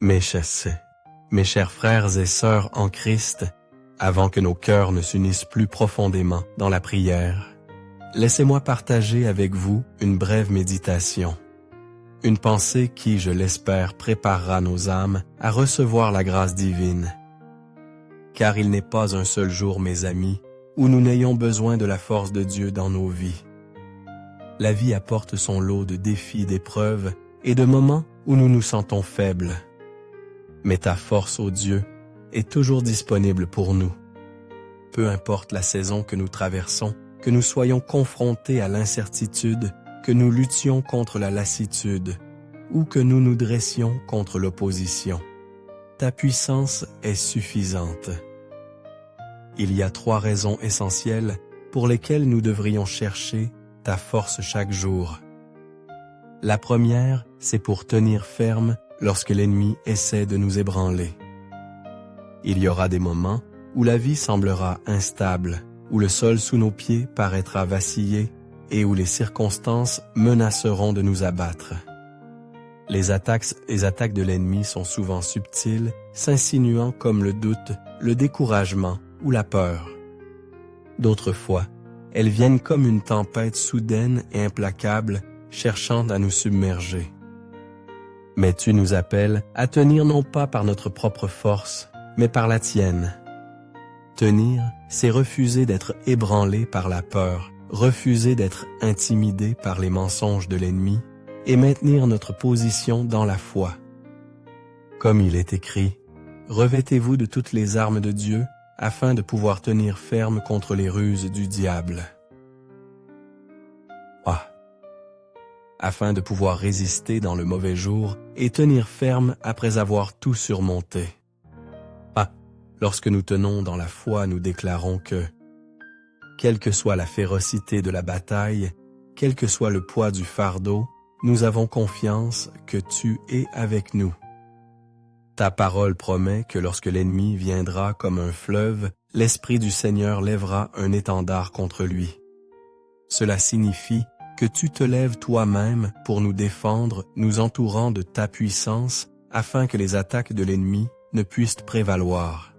Mes chers frères et sœurs en Christ, avant que nos cœurs ne s'unissent plus profondément dans la prière, laissez-moi partager avec vous une brève méditation. Une pensée qui, je l'espère, préparera nos âmes à recevoir la grâce divine. Car il n'est pas un seul jour, mes amis, où nous n'ayons besoin de la force de Dieu dans nos vies. La vie apporte son lot de défis, d'épreuves et de moments où nous nous sentons faibles. Mais ta force, ô Dieu, est toujours disponible pour nous. Peu importe la saison que nous traversons, que nous soyons confrontés à l'incertitude, que nous luttions contre la lassitude, ou que nous nous dressions contre l'opposition. Ta puissance est suffisante. Il y a 3 raisons essentielles pour lesquelles nous devrions chercher ta force chaque jour. La première, c'est pour tenir ferme lorsque l'ennemi essaie de nous ébranler. Il y aura des moments où la vie semblera instable, où le sol sous nos pieds paraîtra vaciller et où les circonstances menaceront de nous abattre. Les attaques de l'ennemi sont souvent subtiles, s'insinuant comme le doute, le découragement ou la peur. D'autres fois, elles viennent comme une tempête soudaine et implacable, cherchant à nous submerger. Mais tu nous appelles à tenir non pas par notre propre force, mais par la tienne. Tenir, c'est refuser d'être ébranlé par la peur, refuser d'être intimidé par les mensonges de l'ennemi et maintenir notre position dans la foi. Comme il est écrit, « Revêtez-vous de toutes les armes de Dieu afin de pouvoir tenir ferme contre les ruses du diable. » Afin de pouvoir résister dans le mauvais jour et tenir ferme après avoir tout surmonté. Lorsque nous tenons dans la foi, nous déclarons que, quelle que soit la férocité de la bataille, quel que soit le poids du fardeau, nous avons confiance que tu es avec nous. Ta parole promet que lorsque l'ennemi viendra comme un fleuve, l'Esprit du Seigneur lèvera un étendard contre lui. Cela signifie que tu te lèves toi-même pour nous défendre, nous entourant de ta puissance, afin que les attaques de l'ennemi ne puissent prévaloir.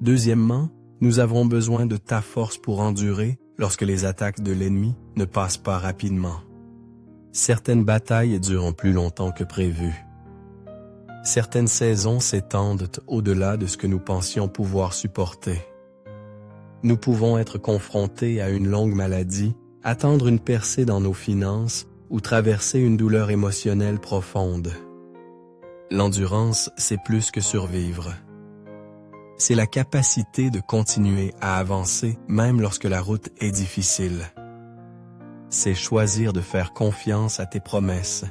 Deuxièmement, nous avons besoin de ta force pour endurer lorsque les attaques de l'ennemi ne passent pas rapidement. Certaines batailles durent plus longtemps que prévu. Certaines saisons s'étendent au-delà de ce que nous pensions pouvoir supporter. Nous pouvons être confrontés à une longue maladie, attendre une percée dans nos finances ou traverser une douleur émotionnelle profonde. L'endurance, c'est plus que survivre. C'est la capacité de continuer à avancer même lorsque la route est difficile. C'est choisir de faire confiance à tes promesses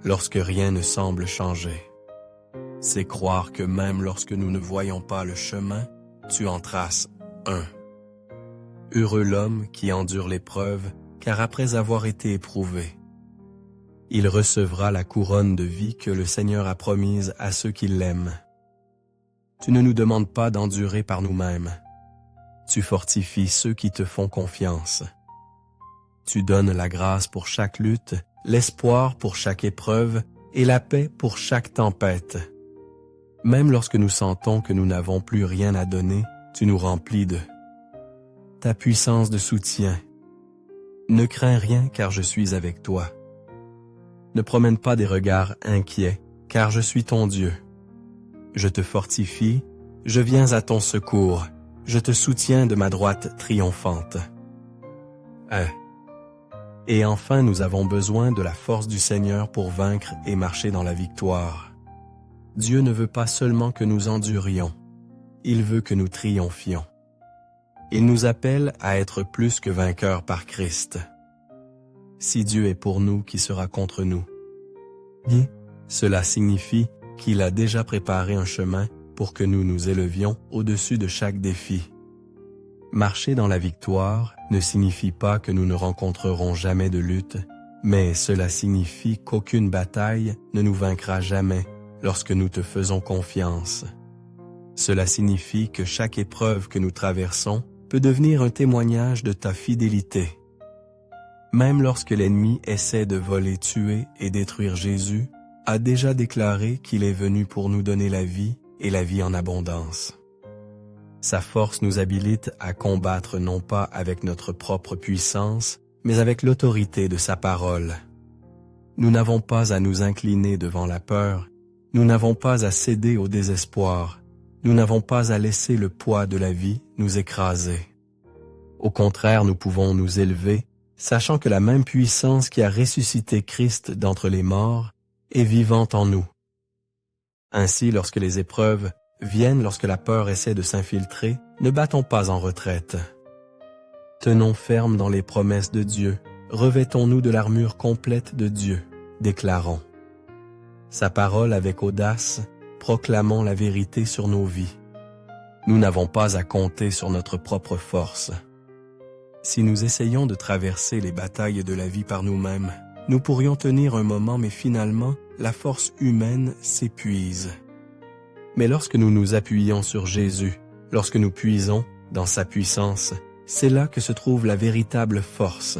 lorsque rien ne semble changer. C'est croire que même lorsque nous ne voyons pas le chemin, tu en traces un. Heureux l'homme qui endure l'épreuve, car après avoir été éprouvé, il recevra la couronne de vie que le Seigneur a promise à ceux qui l'aiment. Tu ne nous demandes pas d'endurer par nous-mêmes. Tu fortifies ceux qui te font confiance. Tu donnes la grâce pour chaque lutte, l'espoir pour chaque épreuve et la paix pour chaque tempête. Même lorsque nous sentons que nous n'avons plus rien à donner, tu nous remplis de ta puissance de soutien. Ne crains rien car je suis avec toi. Ne promène pas des regards inquiets car je suis ton Dieu. Je te fortifie, je viens à ton secours, je te soutiens de ma droite triomphante. Et enfin, nous avons besoin de la force du Seigneur pour vaincre et marcher dans la victoire. Dieu ne veut pas seulement que nous endurions, il veut que nous triomphions. Il nous appelle à être plus que vainqueurs par Christ. Si Dieu est pour nous, qui sera contre nous? Cela signifie qu'il a déjà préparé un chemin pour que nous nous élevions au-dessus de chaque défi. Marcher dans la victoire ne signifie pas que nous ne rencontrerons jamais de lutte, mais cela signifie qu'aucune bataille ne nous vaincra jamais lorsque nous te faisons confiance. Cela signifie que chaque épreuve que nous traversons peut devenir un témoignage de ta fidélité. Même lorsque l'ennemi essaie de voler, tuer et détruire Jésus, a déjà déclaré qu'il est venu pour nous donner la vie et la vie en abondance. Sa force nous habilite à combattre non pas avec notre propre puissance, mais avec l'autorité de sa parole. Nous n'avons pas à nous incliner devant la peur, nous n'avons pas à céder au désespoir, nous n'avons pas à laisser le poids de la vie nous écraser. Au contraire, nous pouvons nous élever, sachant que la même puissance qui a ressuscité Christ d'entre les morts est vivante en nous. Ainsi, lorsque les épreuves viennent, lorsque la peur essaie de s'infiltrer, ne battons pas en retraite. Tenons ferme dans les promesses de Dieu, revêtons-nous de l'armure complète de Dieu, déclarons. Sa parole avec audace, proclamons la vérité sur nos vies. Nous n'avons pas à compter sur notre propre force. Si nous essayons de traverser les batailles de la vie par nous-mêmes, nous pourrions tenir un moment, mais finalement, la force humaine s'épuise. Mais lorsque nous nous appuyons sur Jésus, lorsque nous puisons dans sa puissance, c'est là que se trouve la véritable force.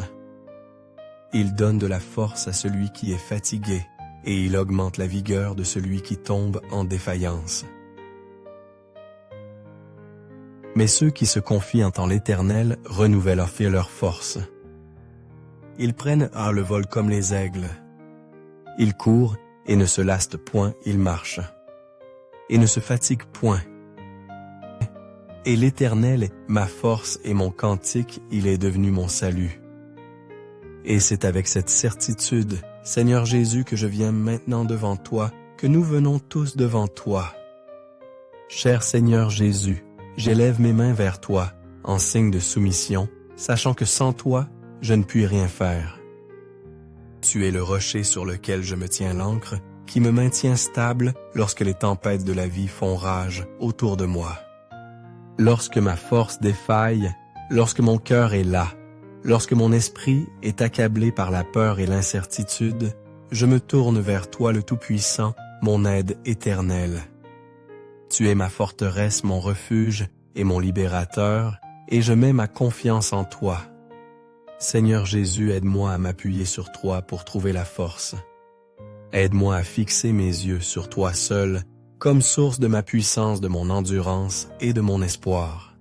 Il donne de la force à celui qui est fatigué, et il augmente la vigueur de celui qui tombe en défaillance. Mais ceux qui se confient en l'Éternel renouvellent leur force. Ils prennent à le vol comme les aigles. Ils courent et ne se lassent point, ils marchent. Et ne se fatiguent point. Et l'Éternel est ma force et mon cantique, il est devenu mon salut. Et c'est avec cette certitude, Seigneur Jésus, que je viens maintenant devant toi, que nous venons tous devant toi. Cher Seigneur Jésus, j'élève mes mains vers toi, en signe de soumission, sachant que sans toi, je ne puis rien faire. Tu es le rocher sur lequel je me tiens l'ancre, qui me maintient stable lorsque les tempêtes de la vie font rage autour de moi. Lorsque ma force défaille, lorsque mon cœur est las, lorsque mon esprit est accablé par la peur et l'incertitude, je me tourne vers toi le Tout-Puissant, mon aide éternelle. Tu es ma forteresse, mon refuge et mon libérateur, et je mets ma confiance en toi. Seigneur Jésus, aide-moi à m'appuyer sur toi pour trouver la force. Aide-moi à fixer mes yeux sur toi seul, comme source de ma puissance, de mon endurance et de mon espoir.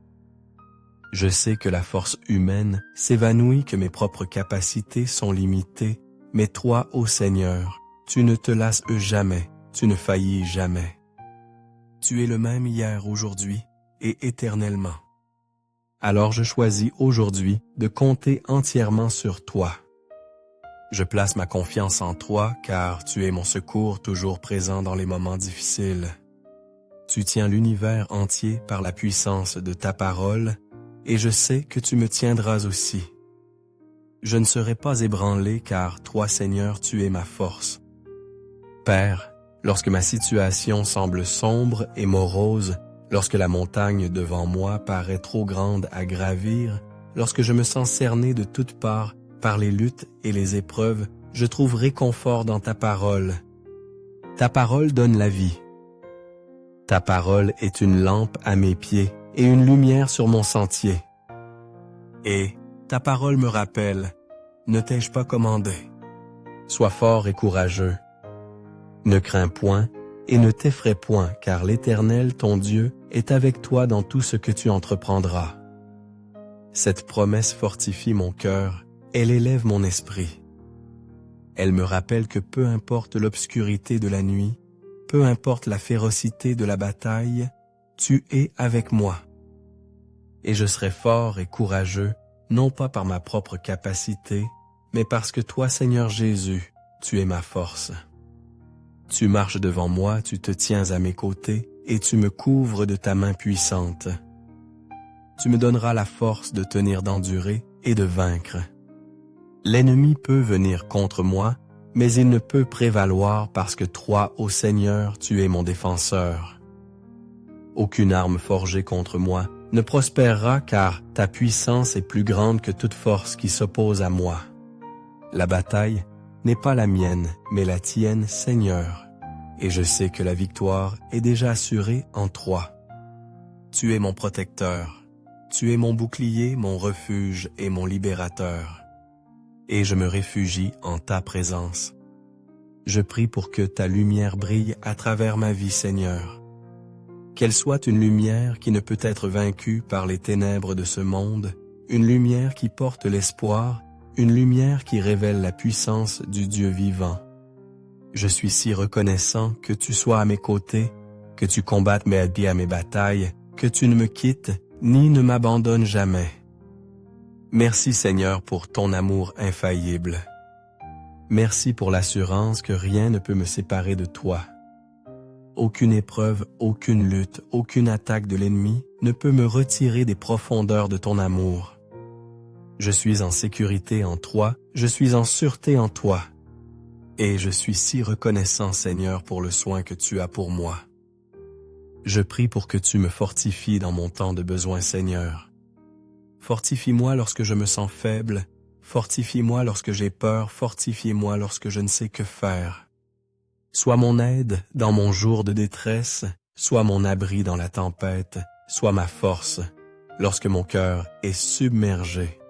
Je sais que la force humaine s'évanouit, que mes propres capacités sont limitées, mais toi, ô Seigneur, tu ne te lasses jamais, tu ne faillis jamais. Tu es le même hier, aujourd'hui et éternellement. Alors je choisis aujourd'hui de compter entièrement sur toi. Je place ma confiance en toi car tu es mon secours toujours présent dans les moments difficiles. Tu tiens l'univers entier par la puissance de ta parole et je sais que tu me tiendras aussi. Je ne serai pas ébranlé car toi, Seigneur, tu es ma force. Père, lorsque ma situation semble sombre et morose, lorsque la montagne devant moi paraît trop grande à gravir, lorsque je me sens cerné de toutes parts par les luttes et les épreuves, je trouve réconfort dans ta parole. Ta parole donne la vie. Ta parole est une lampe à mes pieds et une lumière sur mon sentier. Et ta parole me rappelle, ne t'ai-je pas commandé? Sois fort et courageux. Ne crains point et ne t'effraie point, car l'Éternel, ton Dieu, est avec toi dans tout ce que tu entreprendras. Cette promesse fortifie mon cœur, elle élève mon esprit. Elle me rappelle que peu importe l'obscurité de la nuit, peu importe la férocité de la bataille, tu es avec moi. Et je serai fort et courageux, non pas par ma propre capacité, mais parce que toi, Seigneur Jésus, tu es ma force. Tu marches devant moi, tu te tiens à mes côtés, et tu me couvres de ta main puissante. Tu me donneras la force de tenir, d'endurer et de vaincre. L'ennemi peut venir contre moi, mais il ne peut prévaloir parce que toi, ô Seigneur, tu es mon défenseur. Aucune arme forgée contre moi ne prospérera car ta puissance est plus grande que toute force qui s'oppose à moi. La bataille n'est pas la mienne, mais la tienne, Seigneur, et je sais que la victoire est déjà assurée en toi. Tu es mon protecteur, tu es mon bouclier, mon refuge et mon libérateur, et je me réfugie en ta présence. Je prie pour que ta lumière brille à travers ma vie, Seigneur. Qu'elle soit une lumière qui ne peut être vaincue par les ténèbres de ce monde, une lumière qui porte l'espoir, une lumière qui révèle la puissance du Dieu vivant. Je suis si reconnaissant que tu sois à mes côtés, que tu combattes mes batailles, que tu ne me quittes ni ne m'abandonnes jamais. Merci Seigneur pour ton amour infaillible. Merci pour l'assurance que rien ne peut me séparer de toi. Aucune épreuve, aucune lutte, aucune attaque de l'ennemi ne peut me retirer des profondeurs de ton amour. Je suis en sécurité en toi, je suis en sûreté en toi. Et je suis si reconnaissant, Seigneur, pour le soin que tu as pour moi. Je prie pour que tu me fortifies dans mon temps de besoin, Seigneur. Fortifie-moi lorsque je me sens faible, fortifie-moi lorsque j'ai peur, fortifie-moi lorsque je ne sais que faire. Sois mon aide dans mon jour de détresse, sois mon abri dans la tempête, sois ma force lorsque mon cœur est submergé.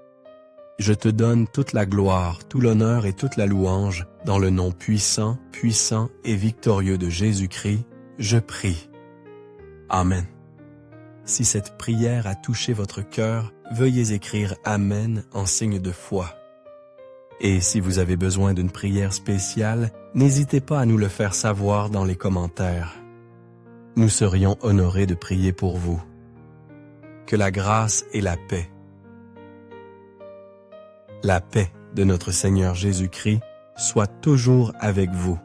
Je te donne toute la gloire, tout l'honneur et toute la louange, dans le nom puissant, puissant et victorieux de Jésus-Christ, je prie. Amen. Si cette prière a touché votre cœur, veuillez écrire Amen en signe de foi. Et si vous avez besoin d'une prière spéciale, n'hésitez pas à nous le faire savoir dans les commentaires. Nous serions honorés de prier pour vous. Que la grâce et la paix de notre Seigneur Jésus-Christ soit toujours avec vous.